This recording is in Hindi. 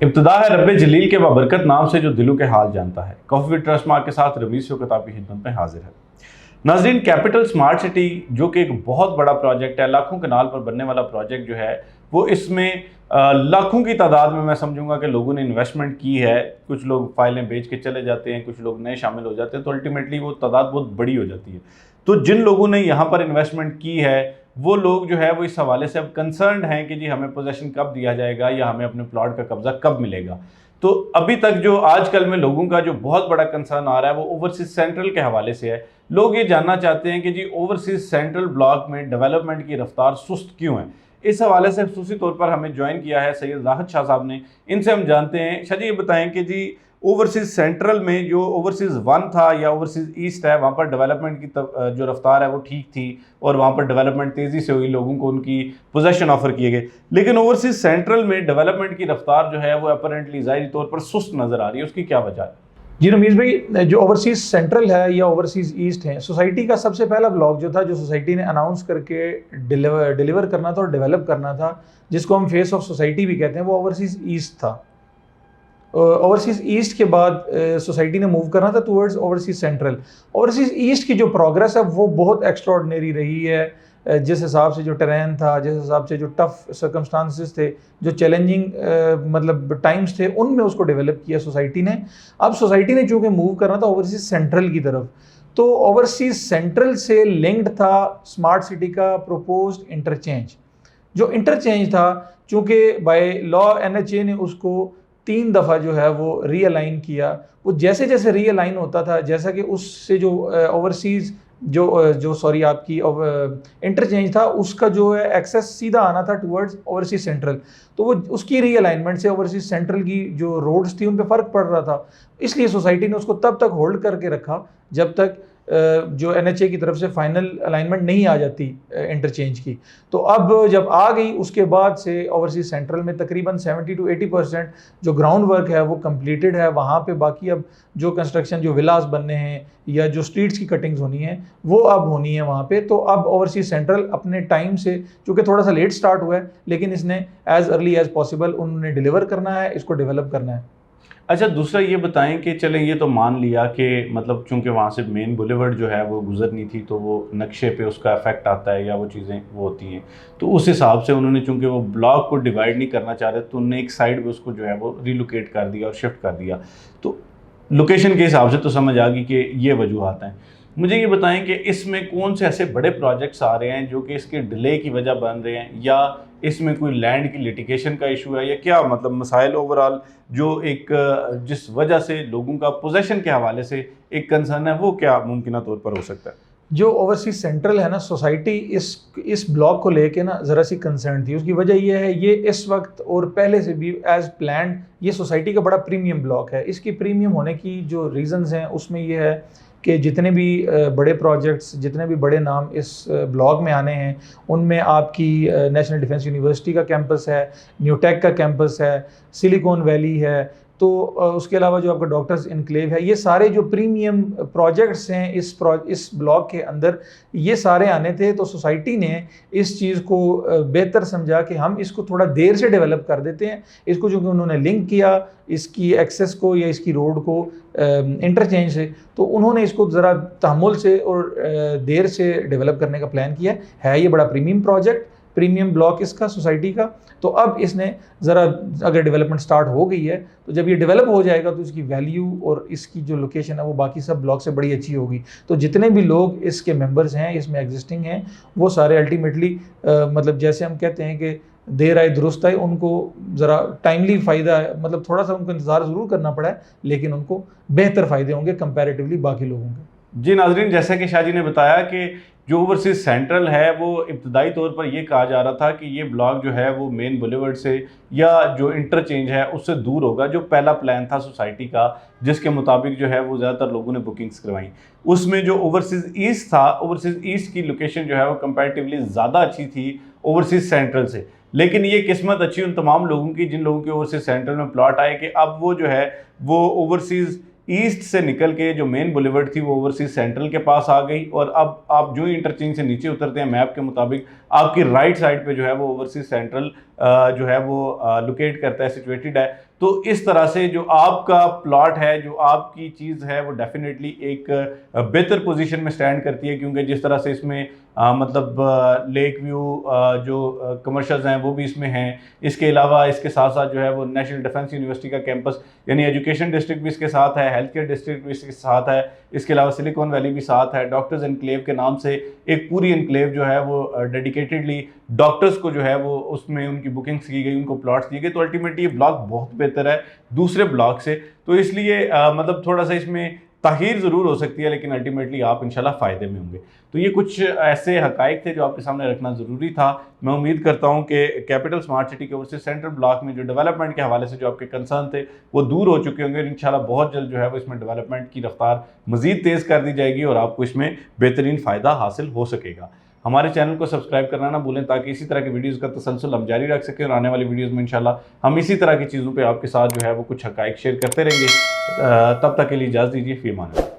इब्तिदा है रब्बे जलील के बाबरकत नाम से जो दिलों के हाल जानता है। कॉफी विद ट्रस्ट मार्क के साथ रमीज शौकत आपकी खिदमत में हाजिर है। नाजरीन, कैपिटल स्मार्ट सिटी जो कि एक बहुत बड़ा प्रोजेक्ट है, लाखों कनाल पर बनने वाला प्रोजेक्ट जो है वो इसमें लाखों की तादाद में मैं समझूंगा कि लोगों ने इन्वेस्टमेंट की है। कुछ लोग फाइलें बेच के चले जाते हैं, कुछ लोग नए शामिल हो जाते हैं, तो अल्टीमेटली वो तादाद बहुत बड़ी हो जाती है। तो जिन लोगों ने यहाँ पर इन्वेस्टमेंट की है वो लोग जो है वो इस हवाले से अब कंसर्न हैं कि जी हमें पोजेशन कब दिया जाएगा या हमें अपने प्लॉट का कब्जा कब मिलेगा। तो अभी तक जो आजकल में लोगों का जो बहुत बड़ा कंसर्न आ रहा है वो ओवरसीज सेंट्रल के हवाले से है। लोग ये जानना चाहते हैं कि जी ओवरसीज सेंट्रल ब्लॉक में डेवलपमेंट की रफ्तार सुस्त क्यों है। इस हवाले से खसूसी तौर पर हमें ज्वाइन किया है सैयद राहत शाह साहब ने। इनसे हम जानते हैं। शाह जी, ये बताएं कि जी ओवरसीज सेंट्रल में जो ओवरसीज 1 था या ओवरसीज ईस्ट है, वहाँ पर डेवलपमेंट की जो रफ्तार है वो ठीक थी और वहाँ पर डेवलपमेंट तेज़ी से हुई, लोगों को उनकी पोजेशन ऑफर किए गए। लेकिन ओवरसीज सेंट्रल में डेवलपमेंट की रफ्तार जो है वो अपरेंटली ज़ाहिरी तौर पर सुस्त नज़र आ रही है। उसकी क्या वजह है? जी रमीज़ भाई, जो ओवरसीज़ सेंट्रल है या ओवरसीज़ ईस्ट है, सोसाइटी का सबसे पहला ब्लॉक जो था, जो सोसाइटी ने अनाउंस करके डिलीवर करना था और डेवलप करना था, जिसको हम फेस ऑफ सोसाइटी भी कहते हैं, वो ओवरसीज़ ईस्ट था। ओवरसीज़ ईस्ट के बाद सोसाइटी ने मूव करना था towards overseas central. Overseas east की जो प्रोग्रेस है वो बहुत एक्स्ट्रॉर्डनरी रही है। जिस हिसाब से जो टेरेन था, जिस हिसाब से जो टफ सर्कमस्टांसिस थे, जो चैलेंजिंग मतलब टाइम्स थे, उनमें उसको डेवलप किया सोसाइटी ने। अब सोसाइटी ने चूँकि मूव करना था ओवरसीज़ सेंट्रल की तरफ, तो ओवरसीज़ सेंट्रल से लिंक्ड था स्मार्ट सिटी का प्रोपोज्ड इंटरचेंज। जो इंटरचेंज था, चूँकि बाय लॉ NHA ने उसको 3 दफ़ा जो है वो रीअलाइन किया। वो जैसे जैसे रीअलाइन होता था, जैसा कि उससे जो ओवरसीज़ जो सॉरी आपकी इंटरचेंज था, उसका जो है एक्सेस सीधा आना था टुवर्ड्स ओवरसीज़ सेंट्रल। तो वो उसकी रीअलाइनमेंट से ओवरसीज़ सेंट्रल की जो रोड्स थी उन पे फ़र्क पड़ रहा था। इसलिए सोसाइटी ने उसको तब तक होल्ड करके रखा जब तक जो NHA की तरफ से फाइनल अलाइनमेंट नहीं आ जाती इंटरचेंज की। तो अब जब आ गई, उसके बाद से ओवरसीज सेंट्रल में तकरीबन 70 to 80% जो ग्राउंड वर्क है वो कंप्लीटेड है। वहाँ पे बाकी अब जो कंस्ट्रक्शन, जो विलास बनने हैं या जो स्ट्रीट्स की कटिंग्स होनी है, वो अब होनी है वहाँ पे। तो अब ओवरसीज सेंट्रल अपने टाइम से, चूँकि थोड़ा सा लेट स्टार्ट हुआ है, लेकिन इसने एज अर्ली एज पॉसिबल उन्होंने डिलीवर करना है, इसको डेवलप करना है। अच्छा, दूसरा ये बताएं कि चलें ये तो मान लिया कि मतलब चूंकि वहाँ से मेन बुलेवर्ड जो है वो गुजरनी थी, तो वो नक्शे पे उसका इफेक्ट आता है या वो चीज़ें वो होती हैं, तो उस हिसाब से उन्होंने चूंकि वो ब्लॉक को डिवाइड नहीं करना चाह रहे, तो उन्होंने एक साइड पे उसको जो है वो रिलोकेट कर दिया और शिफ्ट कर दिया। तो लोकेशन के हिसाब से तो समझ आ गई कि ये वजूहत हैं। मुझे ये बताएं कि इसमें कौन से ऐसे बड़े प्रोजेक्ट्स आ रहे हैं जो कि इसके डिले की वजह बन रहे हैं, या इसमें कोई लैंड की लिटिगेशन का इशू है, या क्या मतलब मसाइल ओवरऑल जो एक जिस वजह से लोगों का पोजेशन के हवाले से एक कंसर्न है, वो क्या मुमकिन तौर पर हो सकता है? जो ओवरसीज सेंट्रल है ना, सोसाइटी इस ब्लॉक को लेके ना ज़रा सी कंसर्न थी। उसकी वजह यह है, ये इस वक्त और पहले से भी एज प्लान्ड ये सोसाइटी का बड़ा प्रीमियम ब्लॉक है। इसकी प्रीमियम होने की जो रीज़न्स हैं उसमें यह है कि जितने भी बड़े प्रोजेक्ट्स, जितने भी बड़े नाम इस ब्लॉक में आने हैं, उनमें आपकी नेशनल डिफेंस यूनिवर्सिटी का कैंपस है, न्यूटेक का कैंपस है, सिलिकॉन वैली है, तो उसके अलावा जो आपका डॉक्टर्स इनक्लेव है, ये सारे जो प्रीमियम प्रोजेक्ट्स हैं इस ब्लॉक के अंदर, ये सारे आने थे। तो सोसाइटी ने इस चीज़ को बेहतर समझा कि हम इसको थोड़ा देर से डेवलप कर देते हैं। इसको चूँकि उन्होंने लिंक किया इसकी एक्सेस को या इसकी रोड को इंटरचेंज से, तो उन्होंने इसको ज़रा तहम्मुल से और देर से डेवलप करने का प्लान किया है। ये बड़ा प्रीमियम प्रोजेक्ट, प्रीमियम ब्लॉक इसका सोसाइटी का। तो अब इसने ज़रा, अगर डेवलपमेंट स्टार्ट हो गई है, तो जब ये डेवलप हो जाएगा तो इसकी वैल्यू और इसकी जो लोकेशन है वो बाकी सब ब्लॉक से बड़ी अच्छी होगी। तो जितने भी लोग इसके मेंबर्स हैं, इसमें एग्जिस्टिंग हैं, वो सारे अल्टीमेटली मतलब जैसे हम कहते हैं कि देर आए दुरुस्त आए, उनको ज़रा टाइमली फ़ायदा है, मतलब थोड़ा सा उनको इंतज़ार ज़रूर करना पड़ा है, लेकिन उनको बेहतर फ़ायदे होंगे कंपैरेटिवली बाकी लोगों के। जी नाजरीन, जैसा कि शाह जी ने बताया कि जो ओवरसीज सेंट्रल है वो इब्तदाई तौर पर ये कहा जा रहा था कि ये ब्लॉक जो है वो मेन बुलेवर्ड से या जो इंटरचेंज है उससे दूर होगा। जो पहला प्लान था सोसाइटी का, जिसके मुताबिक जो है वो ज़्यादातर लोगों ने बुकिंग्स करवाई, उसमें जो ओवरसीज ईस्ट था, ओवरसीज ईस्ट की लोकेशन जो है वो कंपैरेटिवली ज़्यादा अच्छी थी ओवरसीज सेंट्रल से। लेकिन ये किस्मत अच्छी उन तमाम लोगों की जिन लोगों के ओवरसीज सेंट्रल में प्लॉट आए कि अब वो जो है वो ओवरसीज ईस्ट से निकल के जो मेन बुलेवर्ड थी वो ओवरसीज सेंट्रल के पास आ गई। और अब आप जो ही इंटरचेंज से नीचे उतरते हैं मैप के मुताबिक, आपकी राइट साइड पे जो है वो ओवरसीज सेंट्रल जो है वो लोकेट करता है, सिचुएटेड है। तो इस तरह से जो आपका प्लॉट है, जो आपकी चीज़ है, वो डेफिनेटली एक बेहतर पोजीशन में स्टैंड करती है, क्योंकि जिस तरह से इसमें मतलब लेक व्यू जो कमर्शियल्स हैं वो भी इसमें हैं। इसके अलावा इसके साथ साथ जो है वो नेशनल डिफेंस यूनिवर्सिटी का कैंपस यानी एजुकेशन डिस्ट्रिक्ट भी इसके साथ है, हेल्थ केयर डिस्ट्रिक्ट भी इसके साथ है, इसके अलावा सिलिकॉन वैली भी साथ है। डॉक्टर्स एनक्लेव के नाम से एक पूरी एनक्लेव जो है वो डेडिकेटेडली डॉक्टर्स को जो है वो उसमें उनकी बुकिंग्स की गई, उनको प्लॉट्स दिए गए। तो अल्टीमेटली ये ब्लॉक बहुत बेहतर है दूसरे ब्लॉक से, तो इसलिए मतलब थोड़ा सा इसमें ताहीर ज़रूर हो सकती है, लेकिन अल्टीमेटली आप इंशाल्लाह फ़ायदे में होंगे। तो ये कुछ ऐसे हकाइक थे जो आपके सामने रखना ज़रूरी था। मैं उम्मीद करता हूँ कि कैपिटल स्मार्ट सिटी के ओर से सेंट्रल ब्लॉक में जो डेवलपमेंट के हवाले से जो आपके कंसर्न थे वो दूर हो चुके होंगे। इंशाल्लाह बहुत जल्द जो है वो इसमें डेवलपमेंट की रफ्तार मज़ीद तेज़ कर दी जाएगी और आपको इसमें बेहतरीन फ़ायदा हासिल हो सकेगा। हमारे चैनल को सब्सक्राइब करना ना भूलें, ताकि इसी तरह की वीडियोज़ का तसलसल हम जारी रख सकें और आने वाली वीडियोज़ में इंशाल्लाह हम इसी तरह की चीज़ों पे आपके साथ जो है वो कुछ हकाइक शेयर करते रहेंगे। तब तक के लिए इजाज़त दीजिए, फ़ी अमान अल्लाह।